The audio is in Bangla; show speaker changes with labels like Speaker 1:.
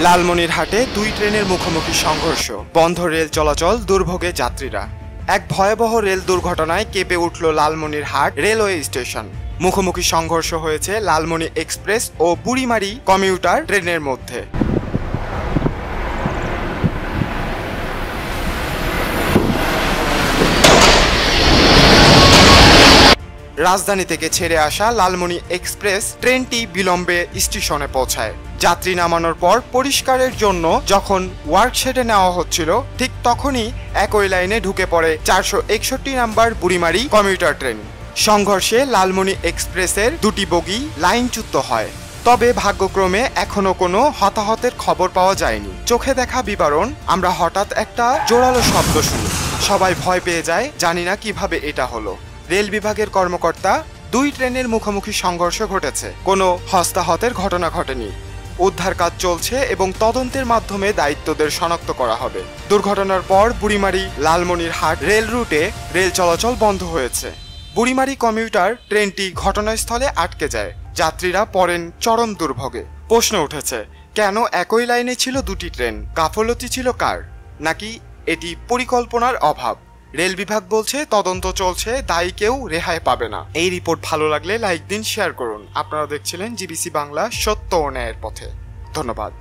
Speaker 1: লালমনিরহাটে দুই ট্রেনের মুখোমুখি সংঘর্ষ, বন্ধ রেল চলাচল, দুর্ভোগে যাত্রীরা। এক ভয়াবহ রেল দুর্ঘটনায় কেঁপে উঠল লালমনিরহাট রেলওয়ে স্টেশন। মুখোমুখি সংঘর্ষ হয়েছে লালমনি এক্সপ্রেস ও বুড়িমারি কমিউটার ট্রেনের মধ্যে। রাজধানী থেকে ছেড়ে আসা লালমনি এক্সপ্রেস ট্রেনটি বিলম্বে স্টেশনে পৌঁছায়। যাত্রী নামানোর পর পরিষ্কারের জন্য যখন ওয়ার্কশেডে নেওয়া হচ্ছিল, ঠিক তখনই একই লাইনে ঢুকে পড়ে 461 নাম্বার বুড়িমারি কমিউটার ট্রেন। সংঘর্ষে লালমনি এক্সপ্রেসের দুটি বগি লাইনচ্যুত হয়। তবে ভাগ্যক্রমে এখনো কোনো হতাহতের খবর পাওয়া যায়নি। চোখে দেখা বিবরণ, আমরা হঠাৎ একটা জোরালো শব্দ শুনি, সবাই ভয় পেয়ে যায়, জানি না কিভাবে এটা হলো। রেল বিভাগের কর্মকর্তা, দুই ট্রেনের মুখোমুখি সংঘর্ষ ঘটেছে, কোনো হতাহতের ঘটনা ঘটেনি। উদ্ধার কাজ চলছে এবং তদন্তের মাধ্যমে দায়িত্বদের শনাক্ত করা হবে। দুর্ঘটনার পর বুড়িমারি লালমনিরহাট রেল রুটে রেল চলাচল বন্ধ হয়েছে। বুড়িমারি কমিউটার ট্রেনটি ঘটনাস্থলে আটকে যায়, যাত্রীরা পড়েন চরম দুর্ভোগে। প্রশ্ন উঠেছে, কেন একই লাইনে ছিল দুটি ট্রেন? গাফলতি ছিল কার, নাকি এটি পরিকল্পনার অভাব? রেল বিভাগ বলছে তদন্ত চলছে, দায়ী কেউ রেহাই পাবে না। এই রিপোর্ট ভালো লাগলে লাইক দিন, শেয়ার করুন। আপনারা দেখছিলেন জিবিসি বাংলা, সত্য ও ন্যায়ের পথে। ধন্যবাদ।